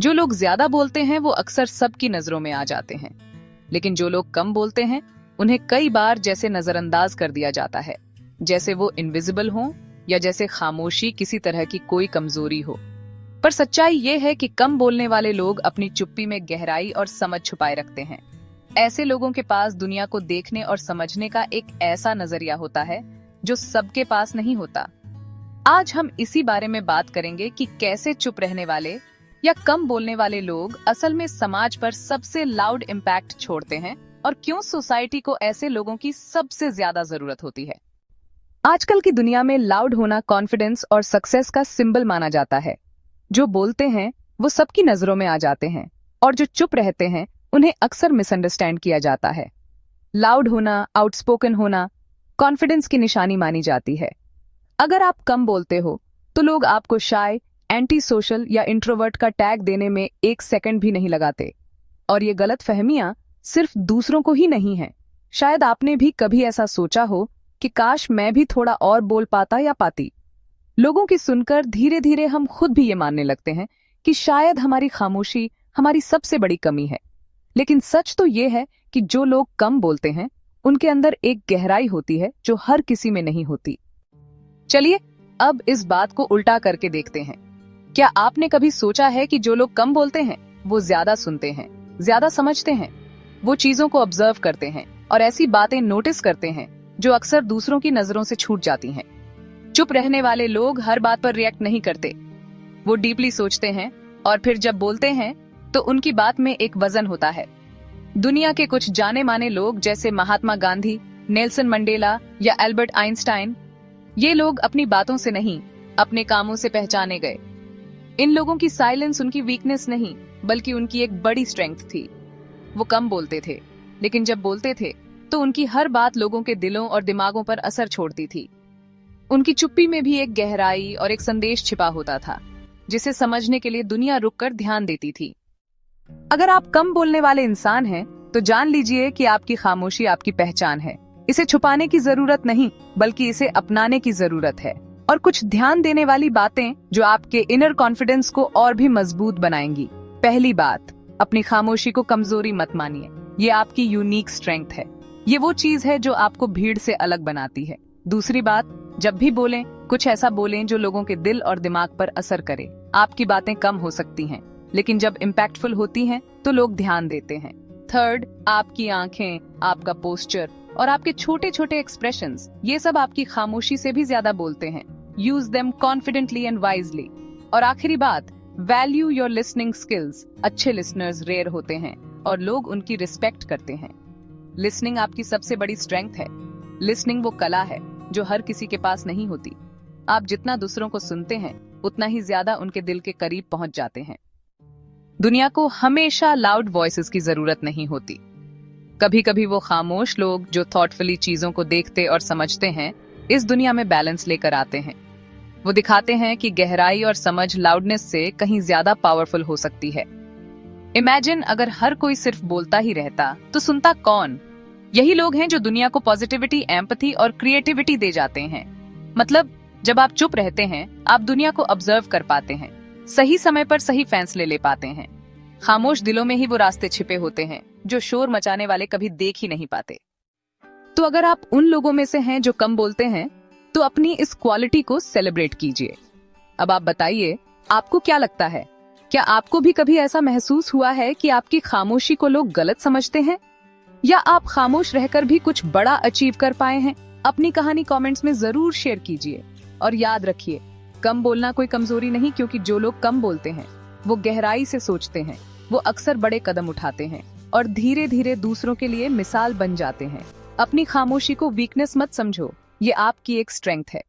जो लोग ज्यादा बोलते हैं वो अक्सर सबकी नजरों में आ जाते हैं, लेकिन जो लोग कम बोलते हैं उन्हें कई बार जैसे नजरअंदाज कर दिया जाता है, जैसे वो इनविजिबल हों या जैसे खामोशी किसी तरह की कोई कमजोरी हो। पर सच्चाई ये है कि कम बोलने वाले लोग अपनी चुप्पी में गहराई और समझ छुपाए रखते हैं। ऐसे लोगों के पास दुनिया को देखने और समझने का एक ऐसा नजरिया होता है जो सबके पास नहीं होता। आज हम इसी बारे में बात करेंगे कि कैसे चुप रहने वाले या कम बोलने वाले लोग असल में समाज पर सबसे लाउड इम्पैक्ट छोड़ते हैं और क्यों सोसाइटी को ऐसे लोगों की सबसे ज्यादा जरूरत होती है। आजकल की दुनिया में लाउड होना कॉन्फिडेंस और सक्सेस का सिंबल माना जाता है। जो बोलते हैं वो सबकी नजरों में आ जाते हैं और जो चुप रहते हैं उन्हें अक्सर मिसअंडरस्टैंड किया जाता है। लाउड होना, आउटस्पोकन होना कॉन्फिडेंस की निशानी मानी जाती है। अगर आप कम बोलते हो तो लोग आपको शाय, एंटी सोशल या इंट्रोवर्ट का टैग देने में एक सेकंड भी नहीं लगाते। और ये गलत फहमियां सिर्फ दूसरों को ही नहीं है, शायद आपने भी कभी ऐसा सोचा हो कि काश मैं भी थोड़ा और बोल पाता या पाती। लोगों की सुनकर धीरे धीरे हम खुद भी ये मानने लगते हैं कि शायद हमारी खामोशी हमारी सबसे बड़ी कमी है। लेकिन सच तो ये है कि जो लोग कम बोलते हैं उनके अंदर एक गहराई होती है जो हर किसी में नहीं होती। चलिए अब इस बात को उल्टा करके देखते हैं। क्या आपने कभी सोचा है कि जो लोग कम बोलते हैं वो ज्यादा सुनते हैं, ज्यादा समझते हैं, वो चीजों को ऑब्जर्व करते हैं और ऐसी बातें नोटिस करते हैं जो अक्सर दूसरों की नजरों से छूट जाती हैं। चुप रहने वाले लोग हर बात पर रिएक्ट नहीं करते, वो डीपली सोचते हैं और फिर जब बोलते हैं तो उनकी बात में एक वजन होता है। दुनिया के कुछ जाने माने लोग जैसे महात्मा गांधी, नेल्सन मंडेला या एल्बर्ट आइंस्टाइन, ये लोग अपनी बातों से नहीं अपने कामों से पहचाने गए। इन लोगों की साइलेंस उनकी वीकनेस नहीं बल्कि उनकी एक बड़ी स्ट्रेंथ थी। वो कम बोलते थे, लेकिन जब बोलते थे तो उनकी हर बात लोगों के दिलों और दिमागों पर असर छोड़ती थी। उनकी चुप्पी में भी एक गहराई और एक संदेश छिपा होता था जिसे समझने के लिए दुनिया रुककर ध्यान देती थी। अगर आप कम बोलने वाले इंसान हैं तो जान लीजिए कि आपकी खामोशी आपकी पहचान है। इसे छुपाने की जरूरत नहीं बल्कि इसे अपनाने की जरूरत है। और कुछ ध्यान देने वाली बातें जो आपके इनर कॉन्फिडेंस को और भी मजबूत बनाएंगी। पहली बात, अपनी खामोशी को कमजोरी मत मानिए, ये आपकी यूनिक स्ट्रेंथ है। ये वो चीज है जो आपको भीड़ से अलग बनाती है। दूसरी बात, जब भी बोलें कुछ ऐसा बोलें जो लोगों के दिल और दिमाग पर असर करे। आपकी बातें कम हो सकती हैं, लेकिन जब इम्पैक्टफुल होती हैं तो लोग ध्यान देते हैं। थर्ड, आपकी आंखें, आपका पोस्चर और आपके छोटे छोटे एक्सप्रेशंस, ये सब आपकी खामोशी से भी ज्यादा बोलते हैं। Use them confidently and wisely. और आखिरी बात, वैल्यू योर लिसनिंग स्किल्स। अच्छे लिसनर्स रेयर होते हैं और लोग उनकी रिस्पेक्ट करते हैं। लिसनिंग आपकी सबसे बड़ी स्ट्रेंथ है। लिसनिंग वो कला है जो हर किसी के पास नहीं होती। आप जितना दूसरों को सुनते हैं उतना ही ज्यादा उनके दिल के करीब पहुंच जाते हैं। दुनिया को हमेशा लाउड वॉइसेस की जरूरत नहीं होती। कभी कभी वो खामोश लोग जो थॉटफुली चीजों को देखते और समझते हैं इस दुनिया में बैलेंस लेकर आते हैं। वो दिखाते हैं कि गहराई और समझ लाउडनेस से कहीं ज्यादा पावरफुल हो सकती है। इमेजिन अगर हर कोई सिर्फ बोलता ही रहता तो सुनता कौन? यही लोग हैं जो दुनिया को पॉजिटिविटी, एम्पैथी और क्रिएटिविटी दे जाते हैं। मतलब जब आप चुप रहते हैं आप दुनिया को ऑब्जर्व कर पाते हैं, सही समय पर सही फैसले ले पाते हैं। खामोश दिलों में ही वो रास्ते छिपे होते हैं जो शोर मचाने वाले कभी देख ही नहीं पाते। तो अगर आप उन लोगों में से हैं जो कम बोलते हैं तो अपनी इस क्वालिटी को सेलिब्रेट कीजिए। अब आप बताइए, आपको क्या लगता है? क्या आपको भी कभी ऐसा महसूस हुआ है कि आपकी खामोशी को लोग गलत समझते हैं, या आप खामोश रहकर भी कुछ बड़ा अचीव कर पाए हैं? अपनी कहानी कमेंट्स में जरूर शेयर कीजिए। और याद रखिए, कम बोलना कोई कमजोरी नहीं, क्योंकि जो लोग कम बोलते हैं वो गहराई से सोचते हैं, वो अक्सर बड़े कदम उठाते हैं और धीरे धीरे दूसरों के लिए मिसाल बन जाते हैं। अपनी खामोशी को वीकनेस मत समझो, ये आपकी एक स्ट्रेंथ है।